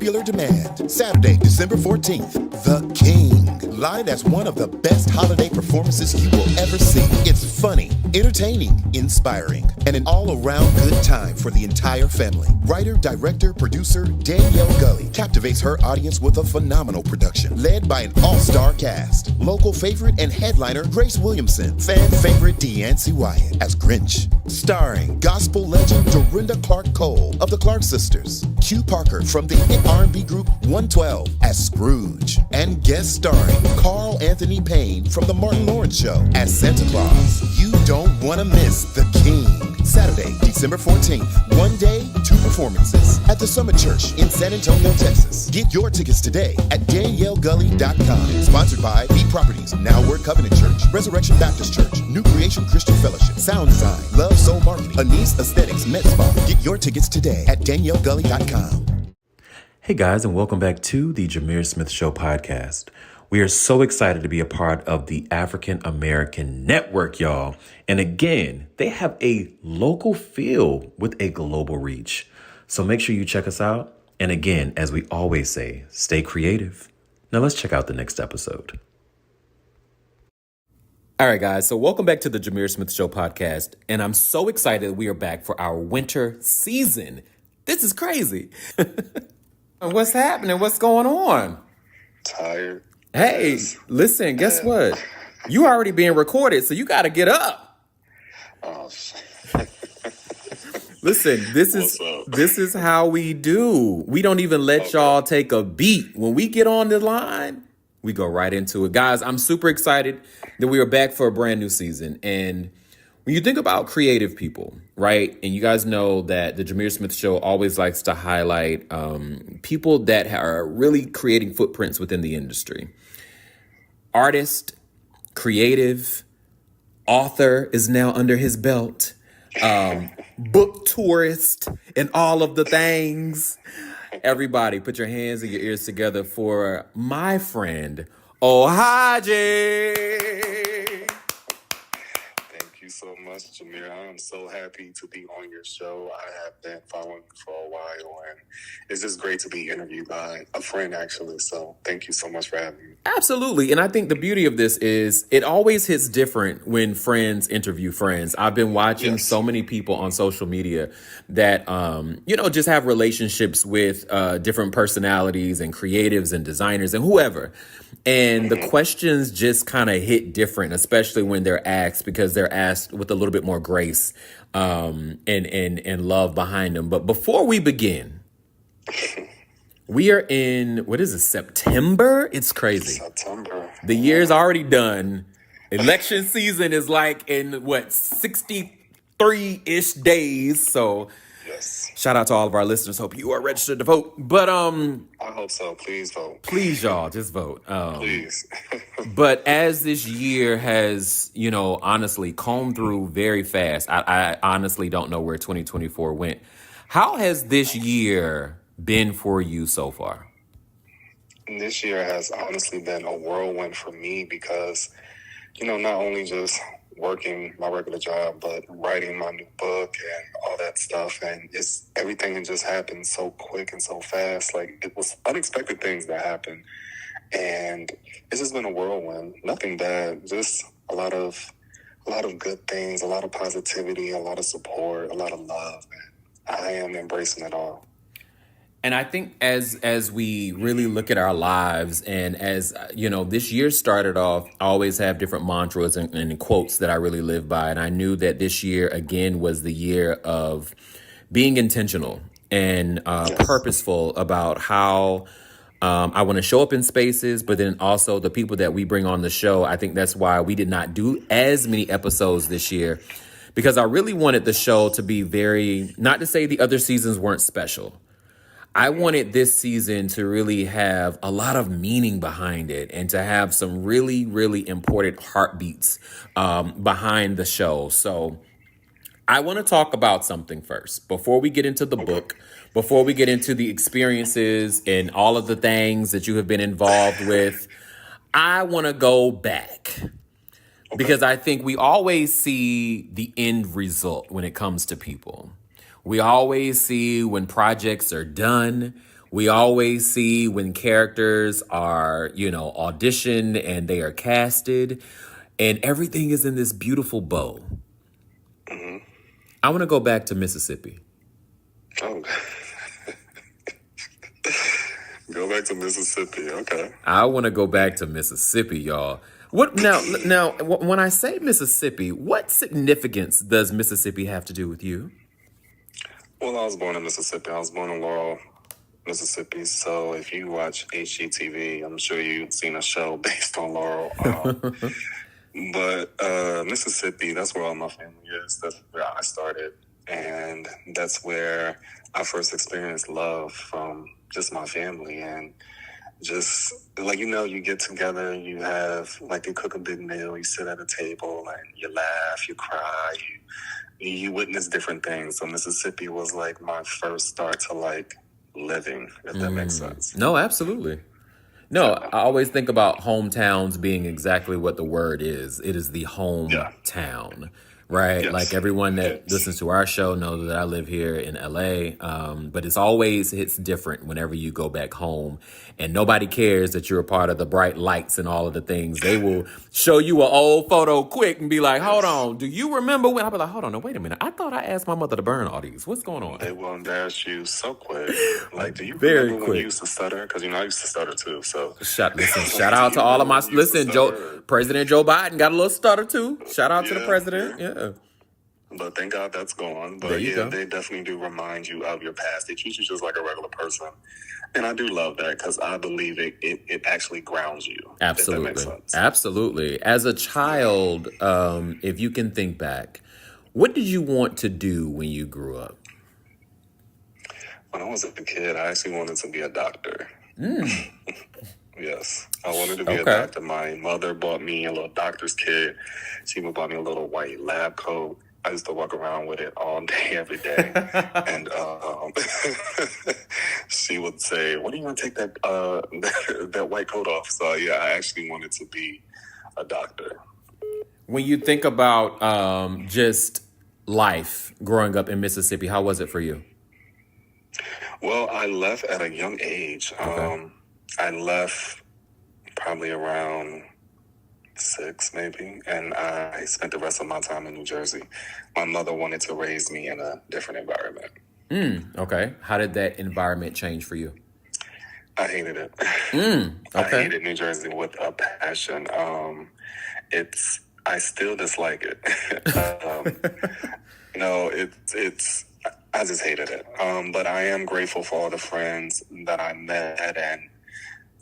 popular demand. Saturday, December 14th, The King. Live as one of the best holiday performances you will ever see. It's funny, entertaining, inspiring, and an all-around good time for the entire family. Writer, director, producer Danielle Gully captivates her audience with a phenomenal production, led by an all-star cast. Local favorite and headliner Grace Williamson, fan favorite Deancy Wyatt as Grinch, starring gospel legend Dorinda Clark Cole of the Clark Sisters, Q Parker from the hit R&B group 112 as Scrooge, and guest starring Carl Anthony Payne from the Martin Lawrence Show as Santa Claus. You don't want to miss The King. Saturday, December 14th, one day, two performances at the Summit Church in San Antonio, Texas. Get your tickets today at DanielleGully.com. Sponsored by B Properties, Now Word Covenant Church, Resurrection Baptist Church, New Creation Christian Fellowship, Sound Design, Love Soul Marketing, Anise Aesthetics, Med Spa. Get your tickets today at DanielleGully.com. Hey guys, and welcome back to the Jamir Smith Show podcast. We are so excited to be a part of the African American Network, y'all. And again, they have a local feel with a global reach. So make sure you check us out. And again, as we always say, stay creative. Now let's check out the next episode. All right, guys. So welcome back to the Jamir Smith Show podcast. And I'm so excited we are back for our winter season. This is crazy. What's happening? What's going on? Tired. Hey, listen, guess what? You already being recorded, so you got to get up. Oh, shit. Listen, this is how we do. We don't even let y'all take a beat. When we get on the line, we go right into it. Guys, I'm super excited that we are back for a brand new season. And when you think about creative people, right? And you guys know that the Jamir Smith Show always likes to highlight people that are really creating footprints within the industry. Artist, creative, author is now under his belt, book tourist, and all of the things. Everybody, put your hands and your ears together for my friend, Ohaji. Thank you so much, Jamir. I'm so happy to be on your show. I have been following you for a while, and it's just great to be interviewed by a friend, actually. So thank you so much for having me. Absolutely. And I think the beauty of this is it always hits different when friends interview friends. I've been watching so many people on social media that, just have relationships with different personalities and creatives and designers and whoever. And the questions just kind of hit different, especially when they're asked, because they're asked with a little bit more grace and love behind them. But before we begin, we are in, what is it, September? It's crazy. September. The year's already done. Election season is like in, 63-ish days. So yes. Shout out to all of our listeners. Hope you are registered to vote. But I hope so. Please vote. Please, y'all, just vote. Please. But as this year has, honestly combed through very fast, I honestly don't know where 2024 went. How has this year been for you so far? This year has honestly been a whirlwind for me because, not only just working my regular job, but writing my new book and all that stuff. And everything just happened so quick and so fast. Like, it was unexpected things that happened. And it's just been a whirlwind. Nothing bad, just a lot of good things, a lot of positivity, a lot of support, a lot of love. And I am embracing it all. And I think as we really look at our lives and as, this year started off, I always have different mantras and quotes that I really live by. And I knew that this year, again, was the year of being intentional and purposeful about how I want to show up in spaces, but then also the people that we bring on the show. I think that's why we did not do as many episodes this year, because I really wanted the show to be not to say the other seasons weren't special. I wanted this season to really have a lot of meaning behind it and to have some really, really important heartbeats behind the show. So I want to talk about something first before we get into the book, before we get into the experiences and all of the things that you have been involved with. I want to go back because I think we always see the end result when it comes to people. We always see when projects are done. We always see when characters are, auditioned and they are casted, and everything is in this beautiful bow. Mm-hmm. I want to go back to Mississippi. Oh, go back to Mississippi. Okay. I want to go back to Mississippi, y'all. What now? When I say Mississippi, what significance does Mississippi have to do with you? Well, I was born in Mississippi. I was born in Laurel, Mississippi. So if you watch HGTV, I'm sure you've seen a show based on Laurel. But Mississippi, that's where all my family is. That's where I started. And that's where I first experienced love from just my family. And just like, you get together, you cook a big meal, you sit at a table and you laugh, you cry, you witness different things. So Mississippi was like my first start to like living, if that makes sense. No, absolutely. No, I always think about hometowns being exactly what the word is. It is the hometown, right? Yes. Like everyone that listens to our show knows that I live here in LA, but it's different whenever you go back home, and nobody cares that you're a part of the bright lights and all of the things. They will show you an old photo quick and be like, hold on, do you remember when? I'll be like, hold on, no, wait a minute. I thought I asked my mother to burn all these. What's going on? They will embarrass you so quick. Like, do you Very remember when quick. you used to stutter? Because, I used to stutter too, so. Shout out to all of my, President Joe Biden got a little stutter too. Shout out to the president, yeah. But thank God that's gone. But There you go. they definitely do remind you of your past. They treat you just like a regular person. And I do love that because I believe it actually grounds you. Absolutely. If that makes sense. Absolutely. As a child, if you can think back, what did you want to do when you grew up? When I was a kid, I actually wanted to be a doctor. Yes. I wanted to be a doctor. My mother bought me a little doctor's kit. She would buy me a little white lab coat. I used to walk around with it all day, every day. And she would say, when are you going to take that white coat off? So, yeah, I actually wanted to be a doctor. When you think about just life growing up in Mississippi, how was it for you? Well, I left at a young age. I left probably around 6, maybe, and I spent the rest of my time in New Jersey. My mother wanted to raise me in a different environment. Okay. How did that environment change for you? I hated it. Okay. I hated New Jersey with a passion. I still dislike it. I just hated it. But I am grateful for all the friends that I met and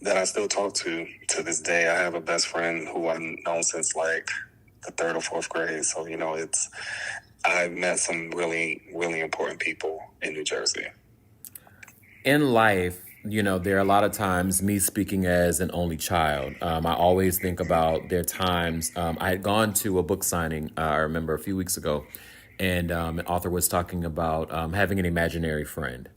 that I still talk to this day. I have a best friend who I've known since like the 3rd or 4th grade. So, I've met some really, really important people in New Jersey. In life, there are a lot of times, me speaking as an only child, I always think about there are times, I had gone to a book signing, I remember a few weeks ago, and an author was talking about having an imaginary friend.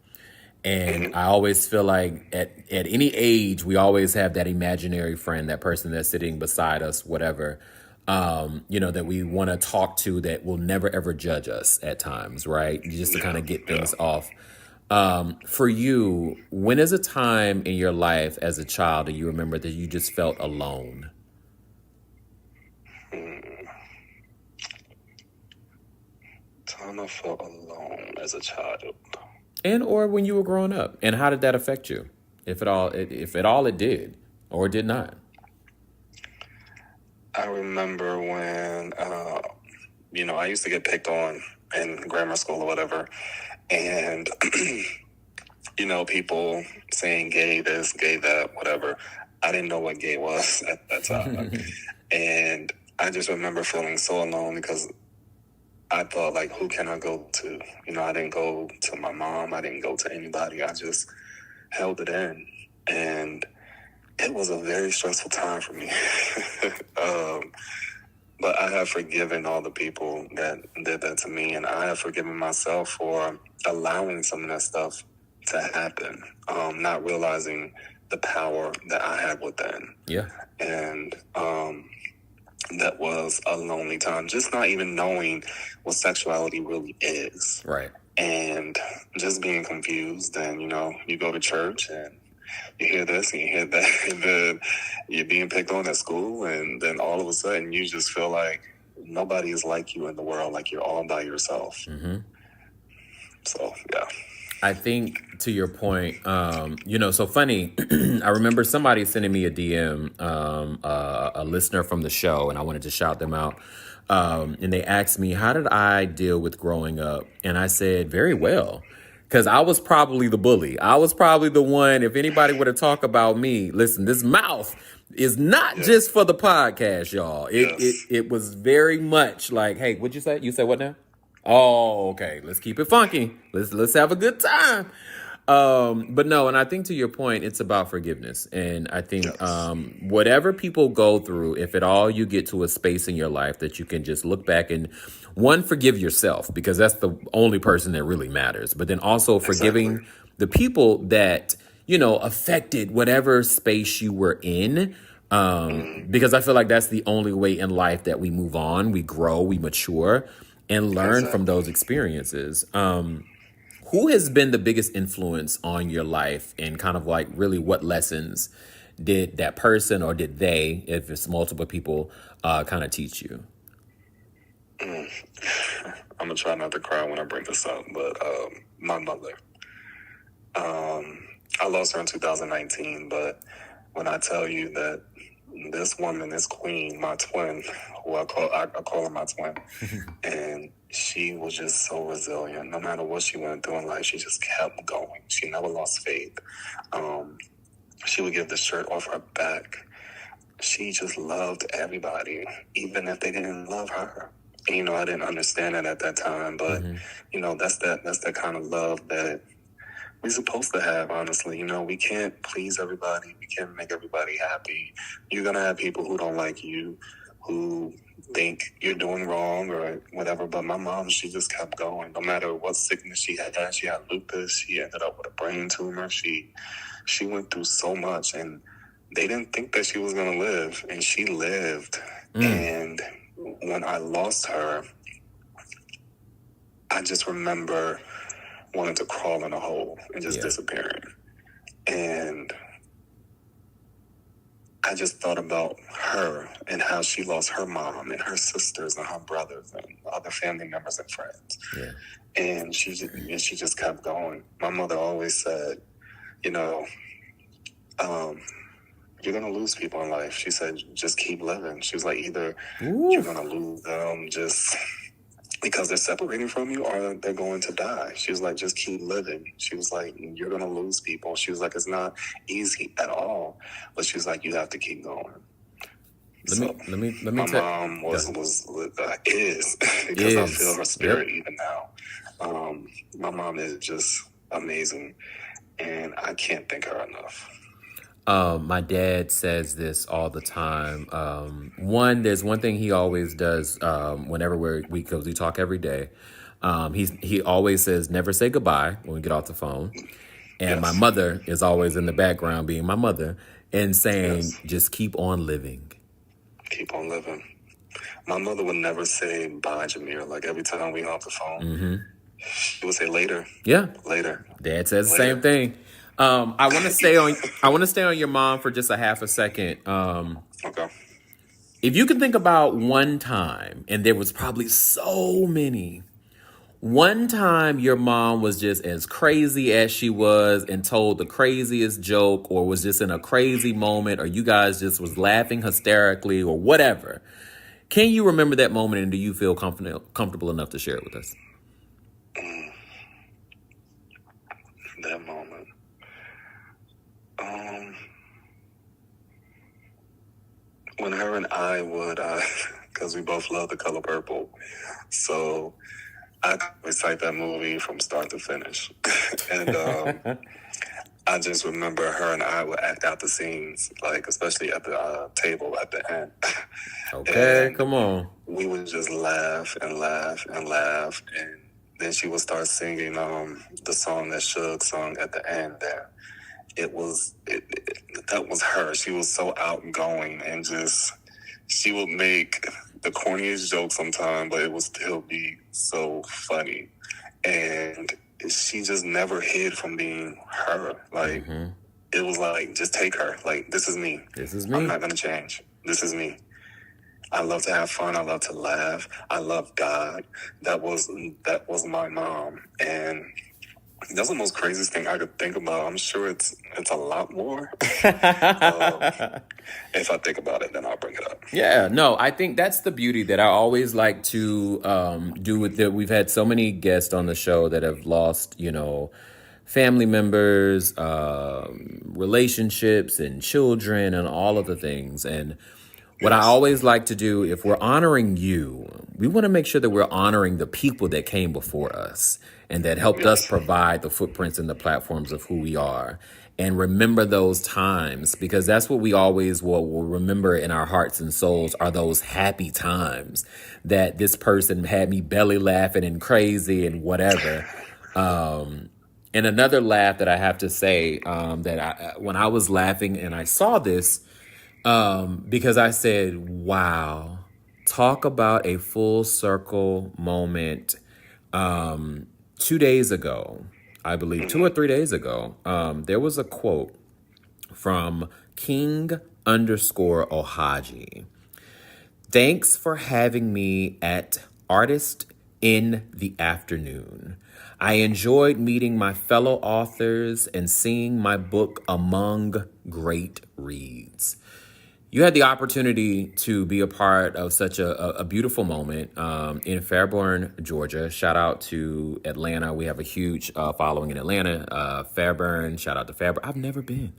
And I always feel like at any age, we always have that imaginary friend, that person that's sitting beside us, whatever, that we want to talk to, that will never, ever judge us at times, right? Just to kind of get things off. For you, when is a time in your life as a child that you remember that you just felt alone? Time I felt alone as a child. And or when you were growing up, and how did that affect you, if at all it did or did not? I remember when I used to get picked on in grammar school or whatever, and people saying gay this, gay that, whatever. I didn't know what gay was at that time, and I just remember feeling so alone because I thought, like, who can I go to? I didn't go to my mom. I didn't go to anybody. I just held it in. And it was a very stressful time for me. But I have forgiven all the people that did that to me. And I have forgiven myself for allowing some of that stuff to happen, not realizing the power that I had within. Yeah. And that was a lonely time, just not even knowing what sexuality really is. Right. and just being confused. And, you go to church and you hear this and you hear that, and then you're being picked on at school, and then all of a sudden you just feel like nobody is like you in the world, like you're all by yourself. Mm-hmm. So, yeah. I think to your point, so funny. I remember somebody sending me a DM, a listener from the show, and I wanted to shout them out. And they asked me, how did I deal with growing up? And I said, very well. Because I was probably the bully. I was probably the one, if anybody were to talk about me, listen, this mouth is not just for the podcast, y'all. It was very much like, hey, what'd you say? You said what now? Oh, okay. Let's keep it funky. Let's have a good time. But no, and I think to your point, it's about forgiveness. And I think whatever people go through, if at all you get to a space in your life that you can just look back and, one, forgive yourself, because that's the only person that really matters. But then also forgiving the people that, affected whatever space you were in. Because I feel like that's the only way in life that we move on, we grow, we mature, and learn from those experiences. Who has been the biggest influence on your life, and kind of like really what lessons did that person, or did they, if it's multiple people, kind of teach you? I'm going to try not to cry when I bring this up, but my mother. I lost her in 2019, but when I tell you that this woman, this queen, my twin, who I call her my twin, and she was just so resilient. No matter what she went through in life, she just kept going. She never lost faith. She would give the shirt off her back. She just loved everybody, even if they didn't love her. And, I didn't understand it at that time, but that's that kind of love that we're supposed to have, honestly. We can't please everybody. We can't make everybody happy. You're going to have people who don't like you, who think you're doing wrong or whatever. But my mom, she just kept going. No matter what sickness she had lupus. She ended up with a brain tumor. She went through so much, and they didn't think that she was going to live, and she lived. And when I lost her, I just remember wanting to crawl in a hole and just disappearing. And I just thought about her and how she lost her mom and her sisters and her brothers and other family members and friends. Yeah. And she just kept going. My mother always said, you're going to lose people in life. She said, just keep living. She was like, either you're going to lose them just because they're separating from you, or they're going to die. She was like, just keep living. She was like, you're going to lose people. She was like, it's not easy at all. But she was like, you have to keep going. Let me my mom is because I feel her spirit even now. My mom is just amazing, and I can't thank her enough. My dad says this all the time. There's one thing he always does whenever we talk every day. He always says, never say goodbye when we get off the phone. And my mother is always in the background, being my mother, and saying, just keep on living. Keep on living. My mother would never say bye, Jamir. Like every time we off the phone, she would say later. Yeah. Later. Dad says the same thing. I want to stay on your mom for just a half a second. Okay. If you can think about one time, and there was probably so many, one time your mom was just as crazy as she was and told the craziest joke, or was just in a crazy moment, or you guys just was laughing hysterically or whatever. Can you remember that moment, and do you feel comfortable enough to share it with us? That moment. When her and I would, because we both love The Color Purple, so I could recite that movie from start to finish. And I just remember her and I would act out the scenes, like especially at the table at the end. Okay, come on. We would just laugh and laugh and laugh, and then she would start singing the song that Suge sung at the end there. That was her. She was so outgoing, and just, she would make the corniest jokes sometimes, but it would still be so funny. and she just never hid from being her. Like, it was like, just take her. Like, this is me. This is I'm me. not going to change. This is me. I love to have fun. I love to laugh. I love God. That was my mom. And that's the most craziest thing I could think about. I'm sure it's a lot more. If I think about it, then I'll bring it up. Yeah, no, I think that's the beauty that I always like to do with it. We've had so many guests on the show that have lost, family members, relationships and children and all of the things. And what I always like to do, if we're honoring you, we want to make sure that we're honoring the people that came before us and that helped us provide the footprints and the platforms of who we are. And remember those times, because that's what we always will remember in our hearts and souls, are those happy times that this person had me belly laughing and crazy and whatever. And another laugh that I have to say, when I was laughing and I saw this, because I said, wow, talk about a full circle moment. 2 days ago, I believe 2 or 3 days ago, there was a quote from King_Ohaji. Thanks for having me at Artist in the Afternoon. I enjoyed meeting my fellow authors and seeing my book among great reads. You had the opportunity to be a part of such a beautiful moment in Fairburn, Georgia. Shout out to Atlanta. We have a huge following in Atlanta. Fairburn, shout out to Fairburn. I've never been.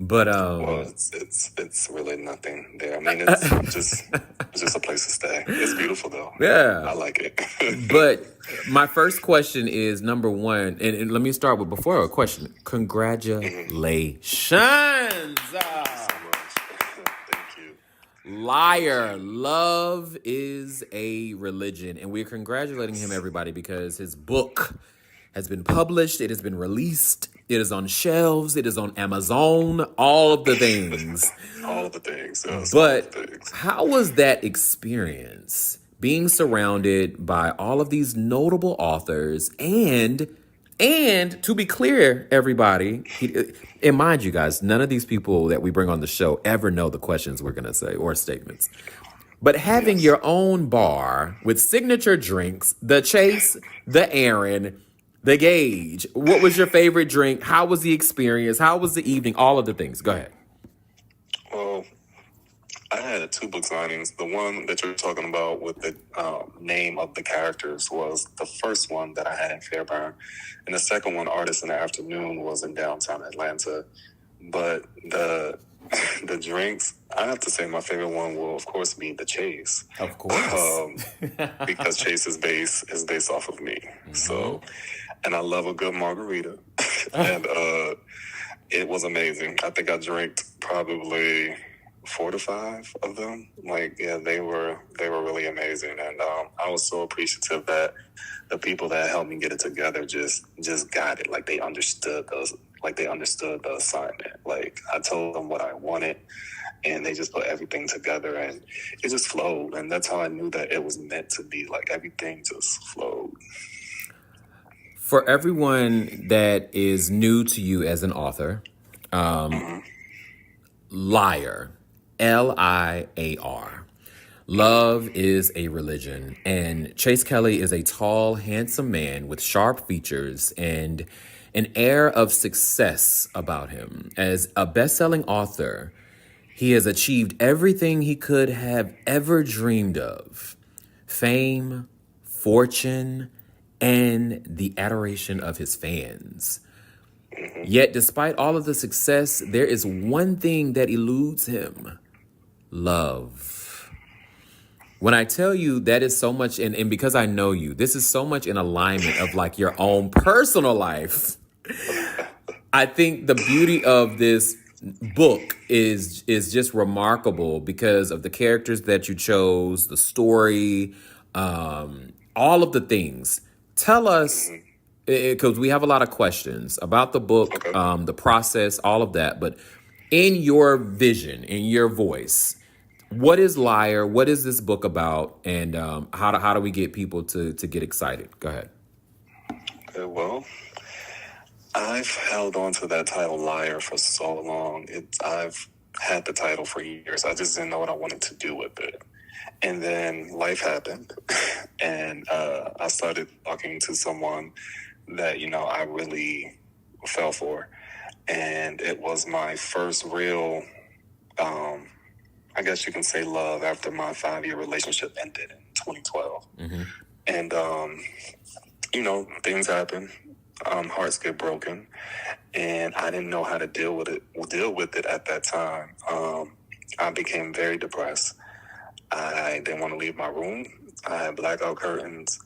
But Well, it's really nothing there. I mean, it's just a place to stay. It's beautiful though. yeah. I like it. But my first question is, number one, and let me start with, before a question, congratulations. Thank you. Liar, love is a religion, and we're congratulating him, everybody, because his book has been published, it has been released, it is on shelves, it is on Amazon, all of the things. All of the things. Yes, But all the things. how was that experience, being surrounded by all of these notable authors, and to be clear, everybody, and mind you guys, none of these people that we bring on the show ever know the questions we're going to say or statements. But having your own bar with signature drinks, the Chase, the Aaron, the Gauge. What was your favorite drink? How was the experience? How was the evening? All of the things. Go ahead. Well, I had 2 book signings. The one that you're talking about with the name of the characters was the first one that I had in Fairburn. And the second one, Artist in the Afternoon, was in downtown Atlanta. But the drinks, I have to say my favorite one will, of course, be the Chase. Of course. Because Chase is based off of me. So, and I love a good margarita. And it was amazing. I think I drank probably 4 to 5 of them. Like, yeah, they were really amazing. And I was so appreciative that the people that helped me get it together just got it. Like, they understood the assignment. Like, I told them what I wanted, and they just put everything together, and it just flowed. And that's how I knew that it was meant to be. Like, everything just flowed. For everyone that is new to you as an author, Liar, Liar. Love is a religion. And Chase Kelly is a tall, handsome man with sharp features and an air of success about him. As a best-selling author, he has achieved everything he could have ever dreamed of: fame, fortune, and the adoration of his fans. Yet, despite all of the success, there is one thing that eludes him: love. When I tell you that is so much, and because I know you, this is so much in alignment of like your own personal life. I think the beauty of this book is just remarkable because of the characters that you chose, the story, all of the things. Tell us, because we have a lot of questions about the book, the process, all of that. But in your vision, in your voice, what is Liar? What is this book about? And how do we get people to get excited? Go ahead. Well, I've held on to that title liar for so long. I've had the title for years. I just didn't know what I wanted to do with it. And then life happened, and I started talking to someone that, I really fell for. And it was my first real, I guess you can say, love after my 5-year relationship ended in 2012. Mm-hmm. And, things happen. Hearts get broken. And I didn't know how to deal with it at that time. I became very depressed. I didn't want to leave my room. I had blackout curtains,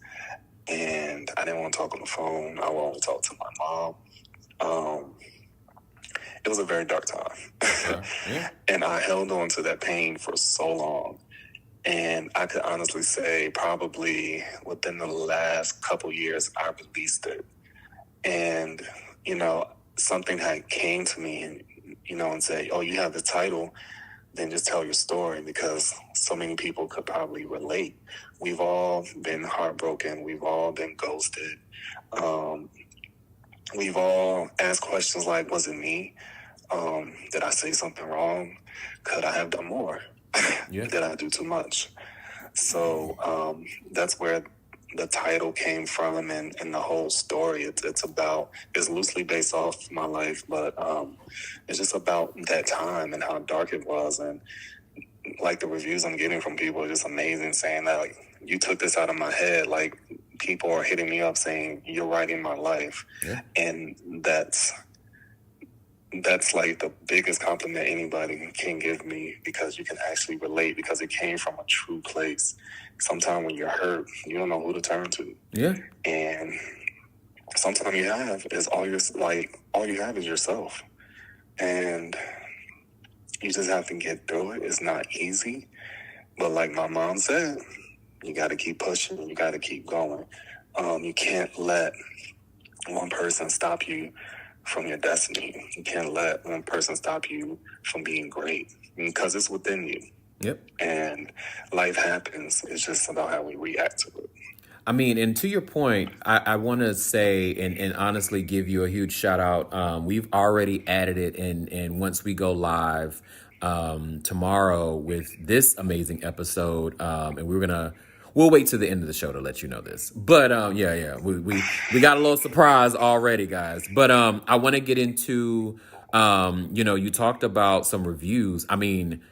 and I didn't want to talk on the phone. I wanted to talk to my mom. It was a very dark time. Yeah. And I held on to that pain for so long. And I could honestly say probably within the last couple years, I released it. And, something had came to me and, and said, oh, you have the title, then just tell your story, because so many people could probably relate. We've all been heartbroken. We've all been ghosted. We've all asked questions like, was it me? Did I say something wrong? Could I have done more? Yeah. Did I do too much? So that's where the title came from, and the whole story. It's loosely based off my life, but it's just about that time and how dark it was. And like the reviews I'm getting from people are just amazing, saying that like, you took this out of my head. Like, people are hitting me up saying you're writing my life. Yeah. And that's like the biggest compliment anybody can give me, because you can actually relate, because it came from a true place. Sometimes when you're hurt, you don't know who to turn to. Yeah. And sometimes all you have is yourself. And you just have to get through it. It's not easy. But like my mom said, you got to keep pushing. You got to keep going. You can't let one person stop you from your destiny. You can't let one person stop you from being great, because it's within you. Yep. And life happens. It's just about how we react to it. I mean, and to your point, I want to say and honestly give you a huge shout out. We've already added it, and once we go live tomorrow with this amazing episode, and we'll wait to the end of the show to let you know this. But we got a little surprise already, guys. But I want to get into you talked about some reviews. I mean,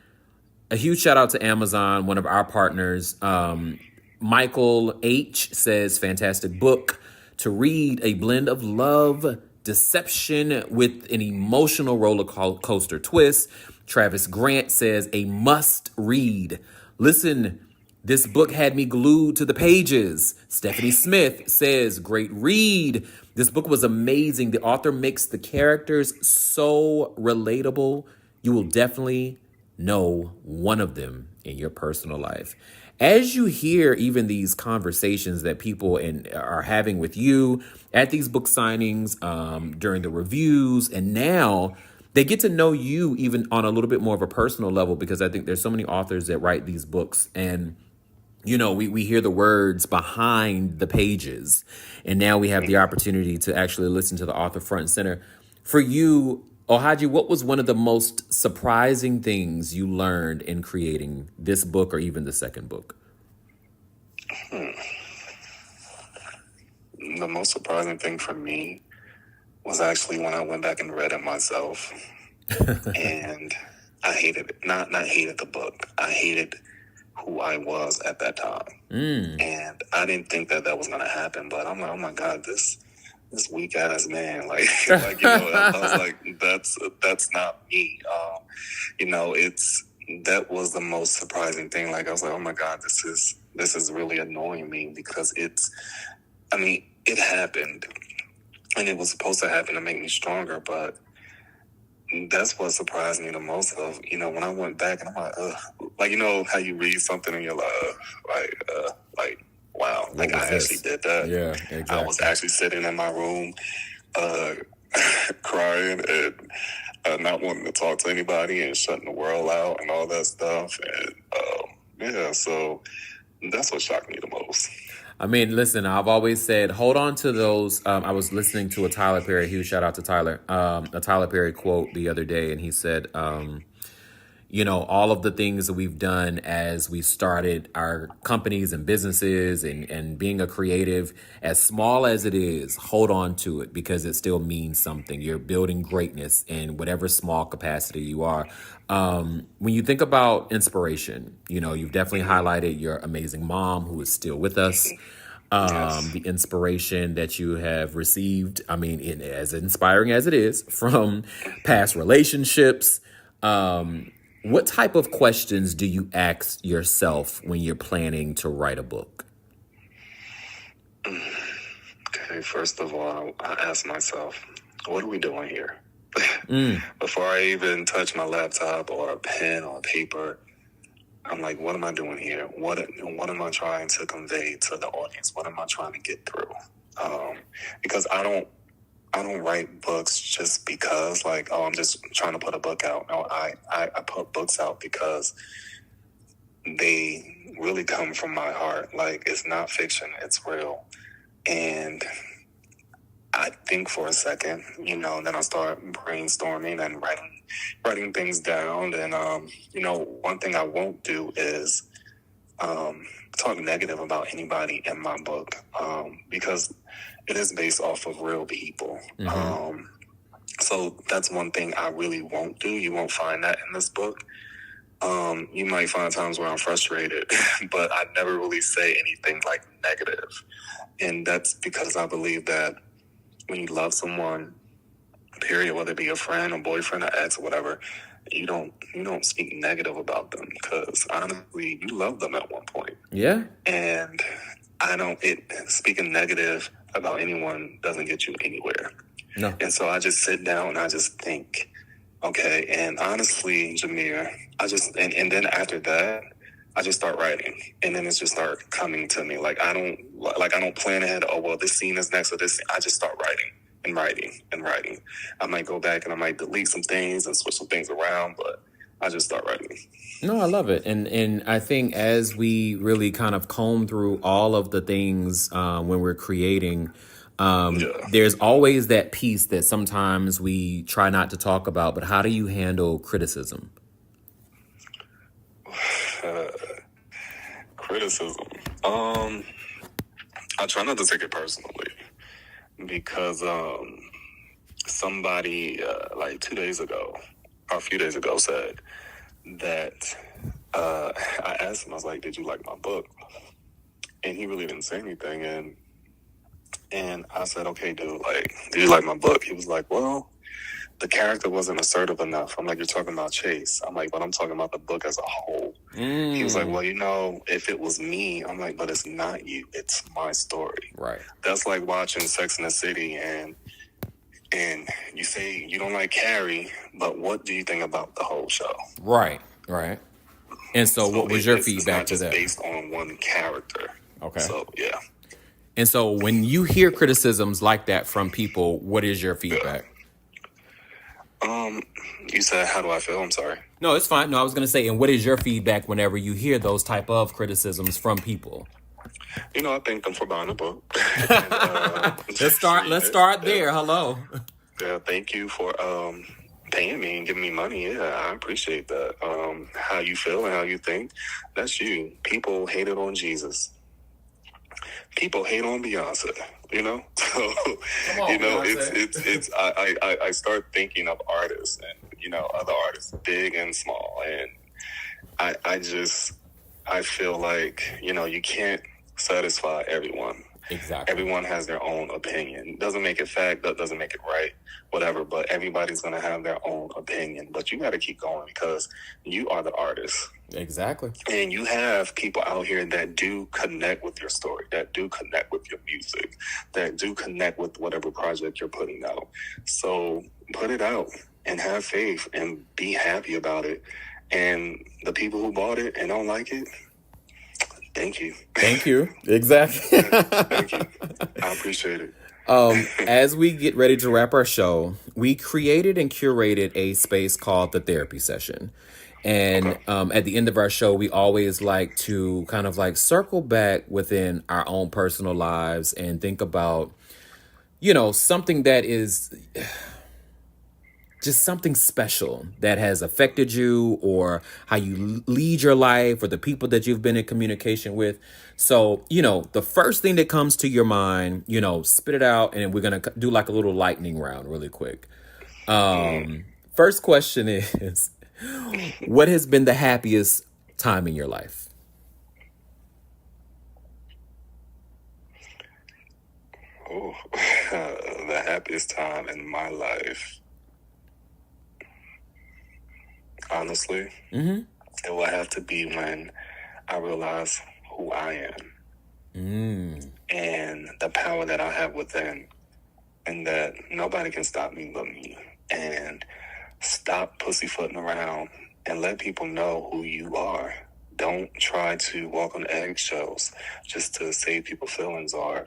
a huge shout out to Amazon, one of our partners. Michael H. says, fantastic book to read, a blend of love, deception with an emotional roller coaster twist. Travis Grant says, a must read. Listen, this book had me glued to the pages. Stephanie Smith says, great read. This book was amazing. The author makes the characters so relatable. You will definitely know one of them in your personal life. As you hear even these conversations that people are having with you at these book signings, during the reviews, and now they get to know you even on a little bit more of a personal level, because I think there's so many authors that write these books and we hear the words behind the pages, and now we have the opportunity to actually listen to the author front and center. For you, Ohaji, what was one of the most surprising things you learned in creating this book, or even the second book? The most surprising thing for me was actually when I went back and read it myself. And I hated it. Not hated the book. I hated who I was at that time. And I didn't think that was going to happen, but I'm like, oh my God, this weak ass man, I was like, that's not me. That was the most surprising thing. Like, I was like, oh my God, this is really annoying me, because it happened, and it was supposed to happen to make me stronger, but that's what surprised me the most. Of when I went back and I'm like, how you read something and you're like, wow, like I actually did that. Yeah, exactly. I was actually sitting in my room, crying and not wanting to talk to anybody and shutting the world out and all that stuff. And so that's what shocked me the most. I mean, listen, I've always said, hold on to those. I was listening to a Tyler Perry, huge shout out to Tyler, a Tyler Perry quote the other day, and he said, all of the things that we've done as we started our companies and businesses and being a creative, as small as it is, hold on to it because it still means something. You're building greatness in whatever small capacity you are. When you think about inspiration, you've definitely highlighted your amazing mom who is still with us. Yes. The inspiration that you have received, I mean, as inspiring as it is, from past relationships. What type of questions do you ask yourself when you're planning to write a book? Okay, first of all, I ask myself, what are we doing here? Before I even touch my laptop or a pen or paper, I'm like, what am I doing here? What am I trying to convey to the audience? What am I trying to get through? Because I don't write books just because, like, I'm just trying to put a book out. No, I put books out because they really come from my heart. Like, it's not fiction, it's real. And I think for a second, then I start brainstorming and writing things down. And, one thing I won't do is talk negative about anybody in my book because it is based off of real people. So that's one thing I really won't do. You won't find that in this book. You might find times where I'm frustrated, but I never really say anything like negative. And that's because I believe that when you love someone, period, whether it be a friend, a boyfriend, an ex, or whatever, you don't speak negative about them because honestly, you love them at one point. Yeah. And speaking negative about anyone doesn't get you anywhere. No. And so I just sit down and I just think, okay. And honestly, Jamir, and then after that, I just start writing, and then it just start coming to me. Like I don't plan ahead. Oh well, this scene is next or this. I just start writing and writing and writing. I might go back and I might delete some things and switch some things around, but I just start writing. No, I love it. And I think as we really kind of comb through all of the things when we're creating, there's always that piece that sometimes we try not to talk about. But how do you handle criticism? Criticism. I try not to take it personally because somebody like 2 days ago or a few days ago said that I asked him, I was like, did you like my book? And he really didn't say anything. And I said, okay, dude, like, did you like my book? He was like, well, the character wasn't assertive enough. I'm like, you're talking about Chase. I'm like, but I'm talking about the book as a whole. He was like, well, if it was me, I'm like, but it's not you. It's my story. Right. That's like watching Sex and the City and you say you don't like Carrie, but what do you think about the whole show? Right. And so what was your feedback to that? It's based on one character. Okay. So, yeah. And so when you hear criticisms like that from people, what is your feedback? You said, how do I feel? I'm sorry. No, it's fine. No, I was going to say, and what is your feedback whenever you hear those type of criticisms from people? I thank them for buying a book. Let's start there. Hello. Yeah, thank you for paying me and giving me money. Yeah, I appreciate that. How you feel and how you think, that's you. People hated on Jesus. People hate on Beyonce, So, it's I start thinking of artists and, other artists, big and small. And I feel like, you can't satisfy everyone. Exactly. Everyone has their own opinion. Doesn't make it fact, that doesn't make it right, whatever. But everybody's going to have their own opinion. But you got to keep going because you are the artist. Exactly. And you have people out here that do connect with your story, that do connect with your music, that do connect with whatever project you're putting out. So put it out and have faith and be happy about it. And the people who bought it and don't like it, thank you. Thank you. Exactly. Thank you. I appreciate it. As we get ready to wrap our show, we created and curated a space called The Therapy Session. And Okay. at the end of our show, we always like to kind of like circle back within our own personal lives and think about, something that is just something special that has affected you, or how you lead your life, or the people that you've been in communication with. So, the first thing that comes to your mind, spit it out, and we're going to do like a little lightning round really quick. Mm. First question is, what has been the happiest time in your life? Oh, the happiest time in my life, honestly, it will have to be when I realize who I am and the power that I have within, and that nobody can stop me but me. And stop pussyfooting around and let people know who you are. Don't try to walk on eggshells just to save people's feelings, or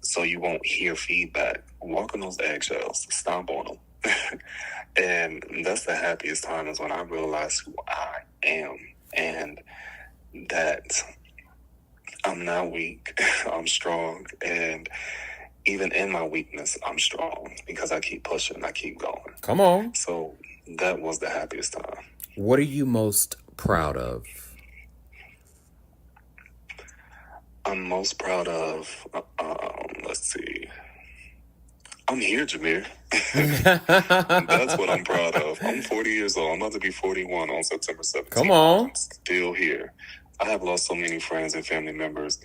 so you won't hear feedback. Walk on those eggshells, stomp on them. And that's the happiest time, is when I realize who I am, and that I'm not weak, I'm strong. And even in my weakness, I'm strong because I keep pushing, I keep going. Come on. So that was the happiest time. What are you most proud of? I'm most proud of, let's see. I'm here, Jamir. That's what I'm proud of. I'm 40 years old. I'm about to be 41 on September 17th. Come on. I'm still here. I have lost so many friends and family members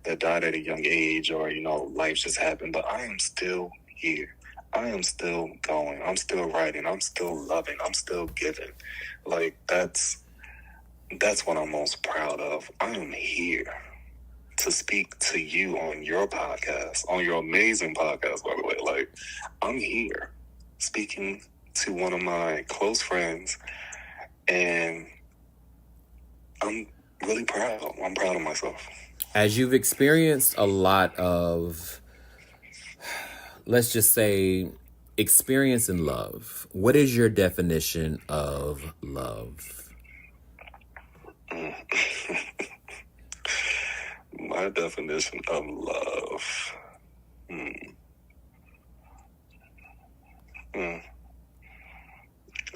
that died at a young age, or, life just happened, but I am still here. I am still going. I'm still writing. I'm still loving. I'm still giving. Like, that's what I'm most proud of. I am here to speak to you on your podcast, on your amazing podcast, by the way. Like, I'm here speaking to one of my close friends, and I'm really proud. I'm proud of myself. As you've experienced a lot of, let's just say, experience in love, what is your definition of love? My definition of love.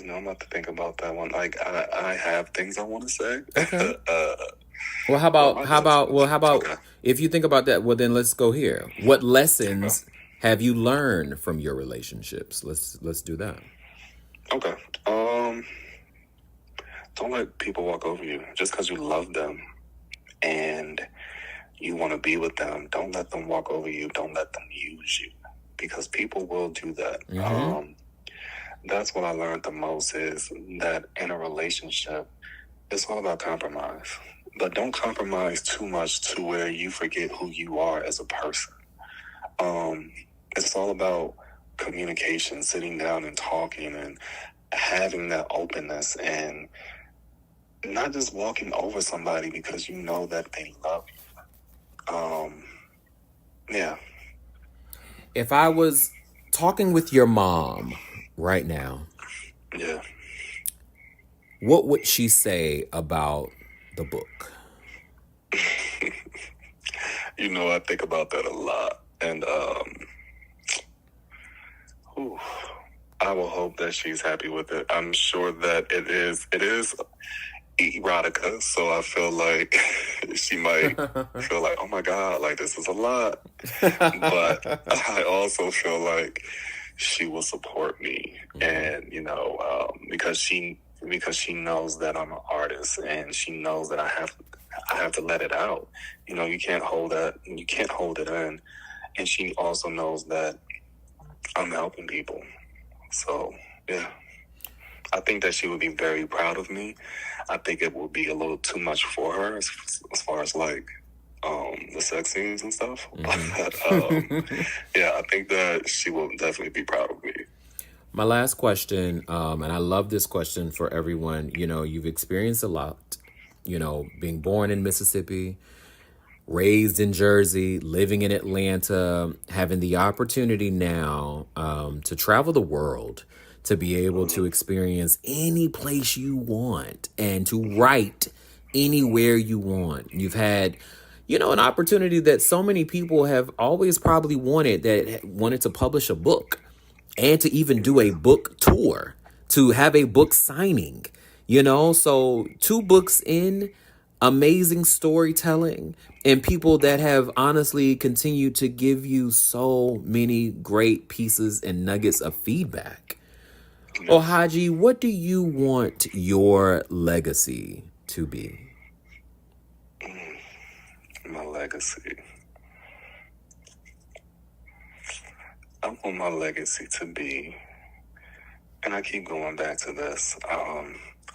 I'm about to think about that one. Like, I have things I want to say. Okay. Well, how about Okay. if you think about that, well, then let's go here. What lessons have you learned from your relationships? Let's do that. Okay. Don't let people walk over you just because you love them and you want to be with them. Don't let them walk over you. Don't let them use you, because people will do that. That's what I learned the most, is that in a relationship, it's all about compromise. But don't compromise too much to where you forget who you are as a person. It's all about communication, sitting down and talking and having that openness, and not just walking over somebody because you know that they love you. Yeah. If I was talking with your mom right now, Yeah. what would she say about the book? I think about that a lot. And I will hope that she's happy with it. I'm sure that it is erotica, so I feel like she might feel like, oh my God, like, this is a lot. But I also feel like she will support me, and because she knows that I'm an artist, and she knows that I have to let it out. You can't hold that. You can't hold it in. And she also knows that I'm helping people. So, yeah. I think that she would be very proud of me. I think it would be a little too much for her as far as like the sex scenes and stuff. But yeah, I think that she will definitely be proud of me. My last question, and I love this question for everyone. You've experienced a lot, being born in Mississippi, raised in Jersey, living in Atlanta, having the opportunity now to travel the world, to be able to experience any place you want and to write anywhere you want. You've had, an opportunity that so many people have always probably wanted, that wanted to publish a book and to even do a book tour, to have a book signing, so 2 books in, amazing storytelling, and people that have honestly continued to give you so many great pieces and nuggets of feedback. Ohaji, what do you want your legacy to be? My legacy. I want my legacy to be, and I keep going back to this, I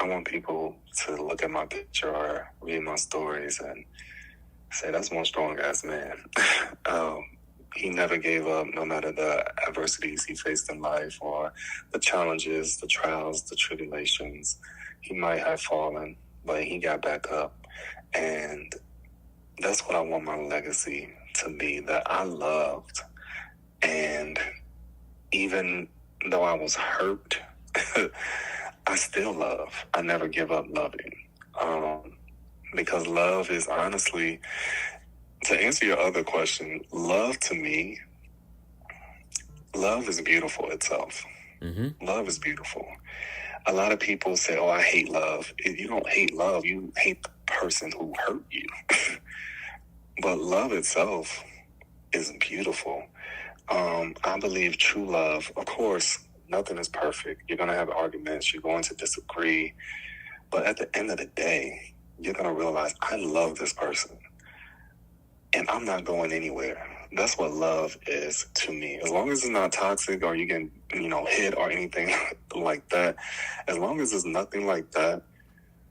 want people to look at my picture or read my stories and say, that's one strong ass man. He never gave up, no matter the adversities he faced in life or the challenges, the trials, the tribulations. He might have fallen, but he got back up. And that's what I want my legacy to be, that I loved. And even though I was hurt, I still love. I never give up loving. Because love is honestly, to answer your other question, love to me, love is beautiful itself. Mm-hmm. Love is beautiful. A lot of people say, I hate love. You don't hate love. You hate the person who hurt you. But love itself is beautiful. I believe true love, of course, nothing is perfect. You're going to have arguments. You're going to disagree. But at the end of the day, you're going to realize I love this person. And I'm not going anywhere. That's what love is to me. As long as it's not toxic or you get, hit or anything like that, as long as it's nothing like that,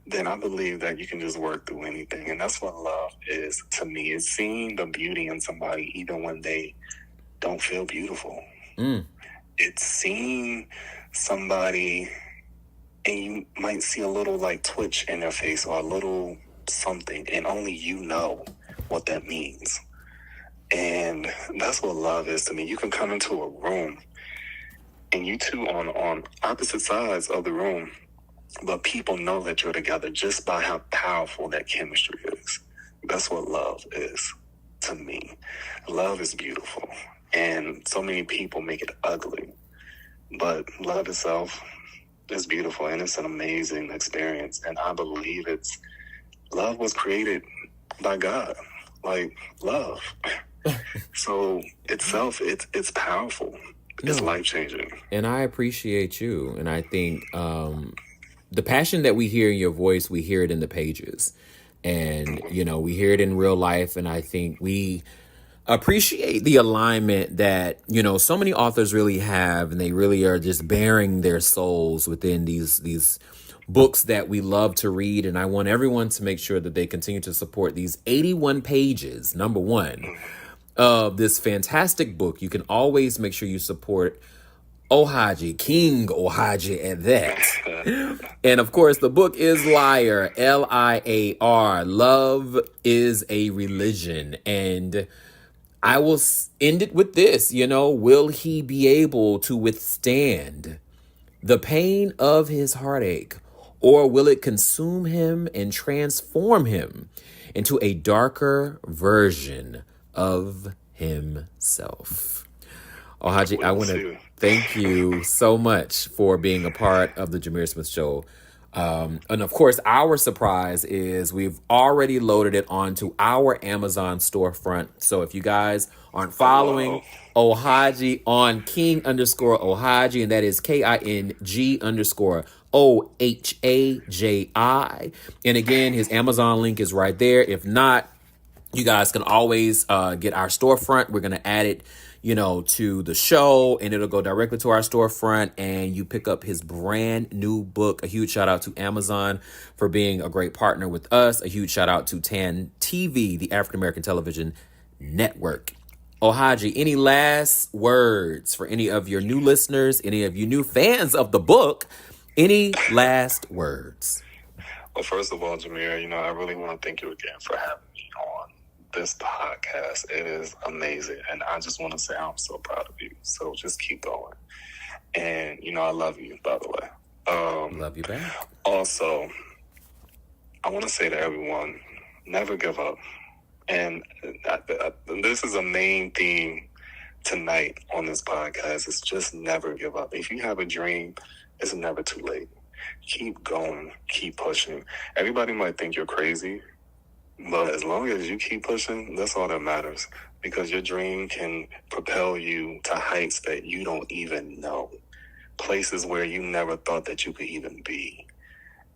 then I believe that you can just work through anything. And that's what love is to me. It's seeing the beauty in somebody even when they don't feel beautiful. It's seeing somebody and you might see a little twitch in their face or a little something, and only you know what that means. And that's what love is to me. You can come into a room and you two on opposite sides of the room, but people know that you're together just by how powerful that chemistry is. That's what love is to me. Love is beautiful. And so many people make it ugly. But love itself is beautiful, and it's an amazing experience. And I believe love was created by God, love. So itself, it's powerful. It's life-changing. And I appreciate you. And I think the passion that we hear in your voice, we hear it in the pages. And, we hear it in real life. And I think we appreciate the alignment that, so many authors really have, and they really are just bearing their souls within these books that we love to read. And I want everyone to make sure that they continue to support these 81 pages, number one, of this fantastic book. You can always make sure you support Ohaji, King Ohaji at that. And of course, the book is Liar, Liar. Love is a religion. And I will end it with this, will he be able to withstand the pain of his heartache, or will it consume him and transform him into a darker version of himself? Ohaji, I want to thank you so much for being a part of the Jamir Smith Show. And of course, our surprise is we've already loaded it onto our Amazon storefront. So if you guys aren't following Ohaji on King_Ohaji, and that is KING_OHAJI. And again, his Amazon link is right there. If not, you guys can always get our storefront. We're going to add it, to the show, and it'll go directly to our storefront, and you pick up his brand new book. A huge shout out to Amazon for being a great partner with us. A huge shout out to TAAN TV, the African American Television Network. Ohaji, any last words for any of your new listeners, any of you new fans of the book? Any last words? Well, first of all, Jamir, I really want to thank you again for having me on this podcast. It is amazing. And I just want to say I'm so proud of you. So just keep going. And, I love you, by the way. Love you back. Also, I want to say to everyone, never give up. And this is a main theme tonight on this podcast. It's just never give up. If you have a dream, it's never too late. Keep going, keep pushing. Everybody might think you're crazy, but as long as you keep pushing, that's all that matters. Because your dream can propel you to heights that you don't even know. Places where you never thought that you could even be.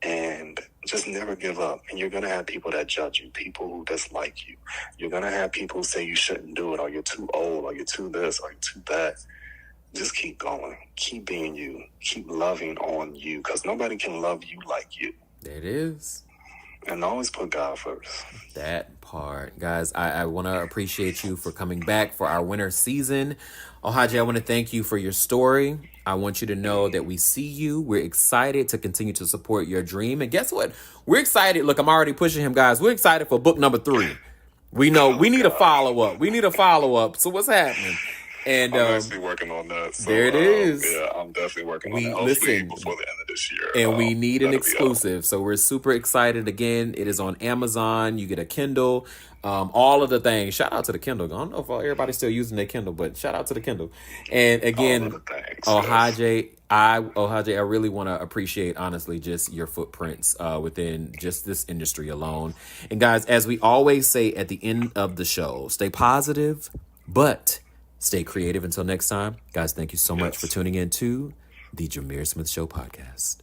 And just never give up. And you're going to have people that judge you, people who dislike you. You're going to have people who say you shouldn't do it, or you're too old, or you're too this, or you're too that. Just keep going. Keep being you. Keep loving on you, because nobody can love you like you. There it is. And always put God first. That part. Guys, I want to appreciate you for coming back for our winter season. Ohaji, I want to thank you for your story. I want you to know that we see you. We're excited to continue to support your dream. And guess what? We're excited. Look, I'm already pushing him, guys. We're excited for book number 3. We know we need a follow-up. We need a follow-up. So what's happening? And I'm actually working on that. So, there it is. Yeah, I'm definitely working on that. Hopefully before the end of this year. And we need an exclusive. So we're super excited. Again, it is on Amazon. You get a Kindle. All of the things. Shout out to the Kindle. I don't know if everybody's still using their Kindle, but shout out to the Kindle. And again, Ohaji, I really want to appreciate, honestly, just your footprints within just this industry alone. And guys, as we always say at the end of the show, stay positive, but stay creative. Until next time, guys, thank you so much for tuning in to the Jamir Smith Show podcast.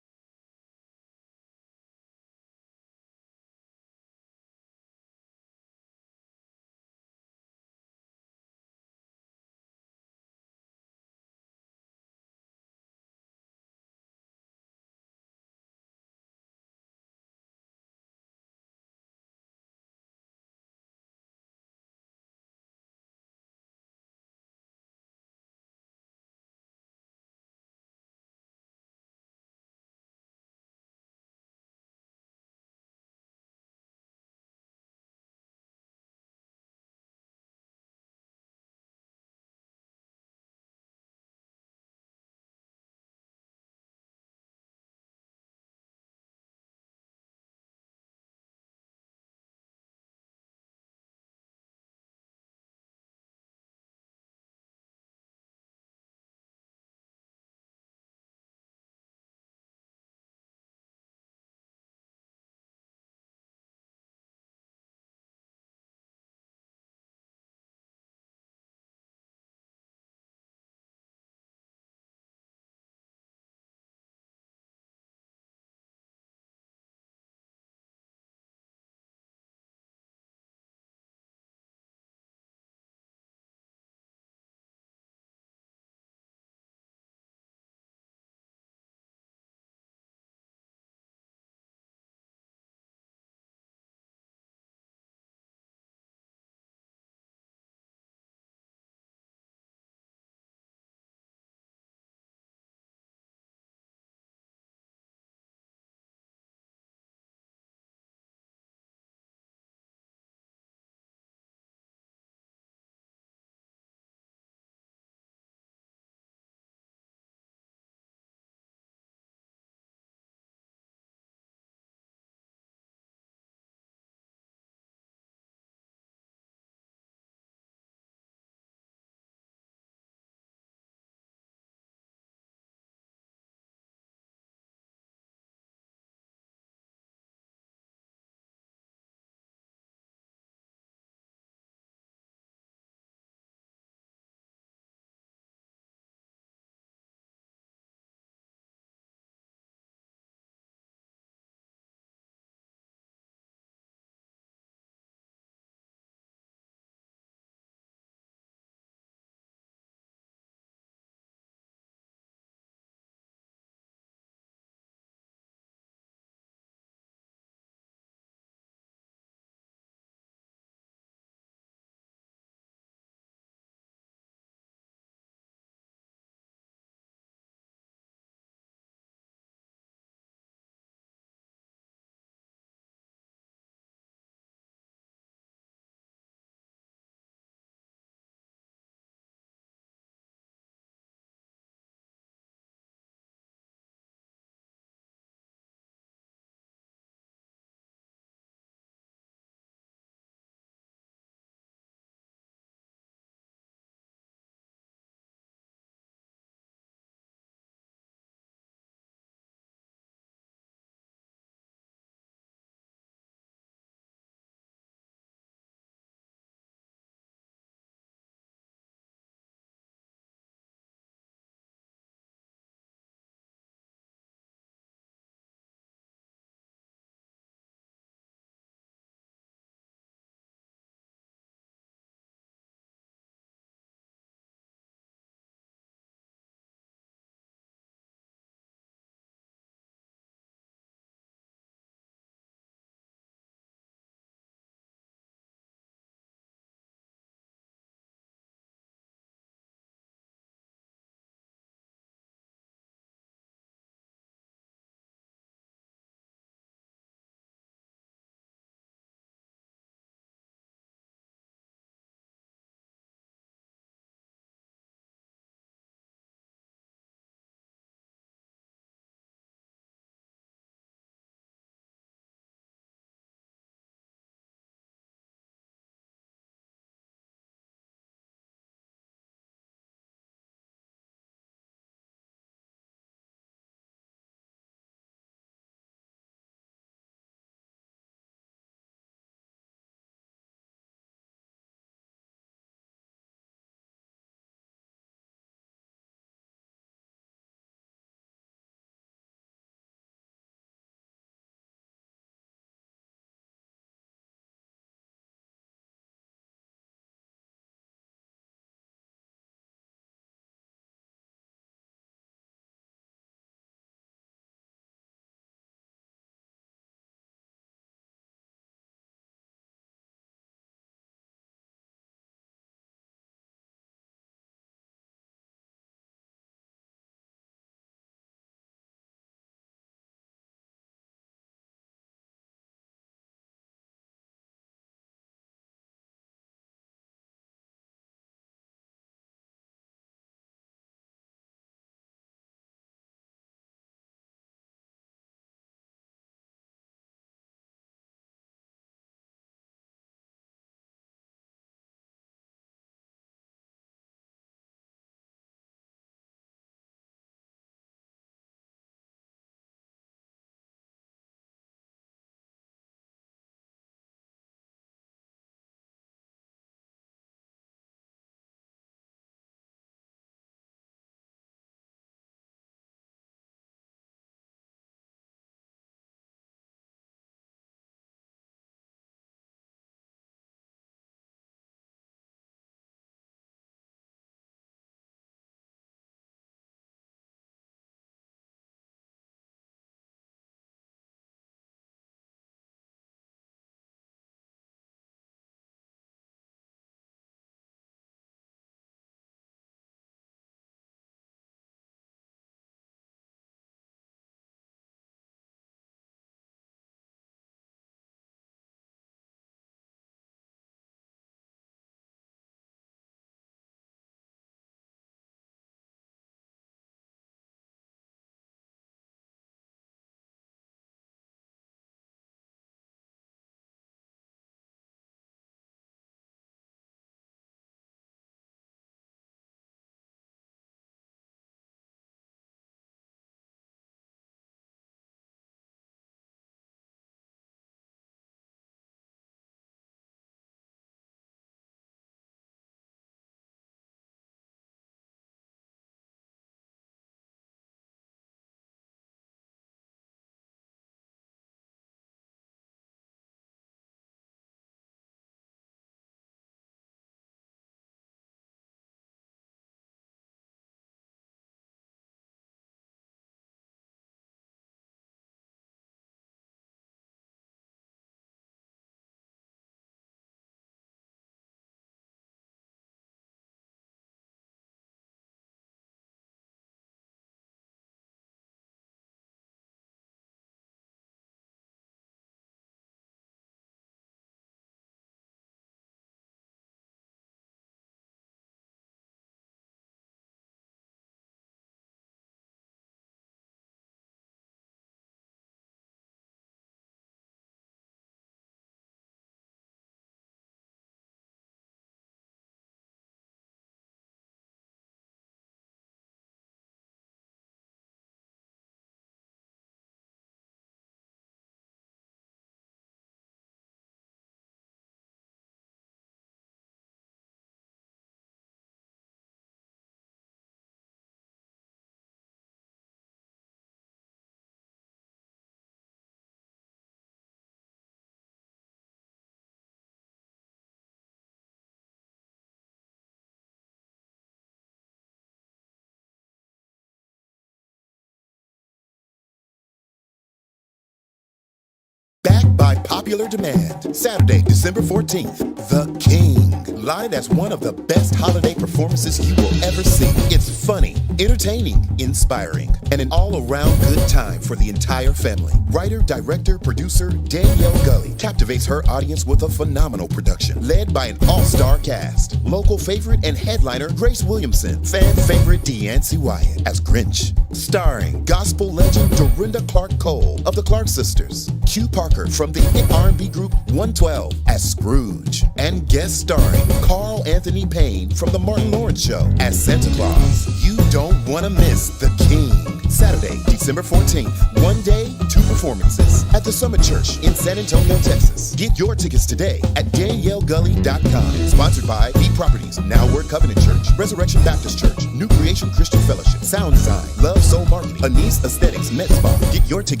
on popular demand. Saturday, December 14th, The King. Live as one of the best holiday performances you will ever see. It's funny, entertaining, inspiring, and an all-around good time for the entire family. Writer, director, producer Danielle Gully captivates her audience with a phenomenal production, led by an all-star cast. Local favorite and headliner Grace Williamson, fan favorite Deancy Wyatt as Grinch, starring gospel legend Dorinda Clark Cole of the Clark Sisters, Q Parker from the hit R&B group 112 as Scrooge, and guest starring Carl Anthony Payne from the Martin Lawrence Show as Santa Claus. You don't want to miss The King. Saturday, December 14th, one day, two performances at the Summit Church in San Antonio, Texas. Get your tickets today at DanielleGully.com. Sponsored by B Properties, Now Word Covenant Church, Resurrection Baptist Church, New Creation Christian Fellowship, Sound Design, Love Soul Marketing, Anise Aesthetics, Med Spa. Get your tickets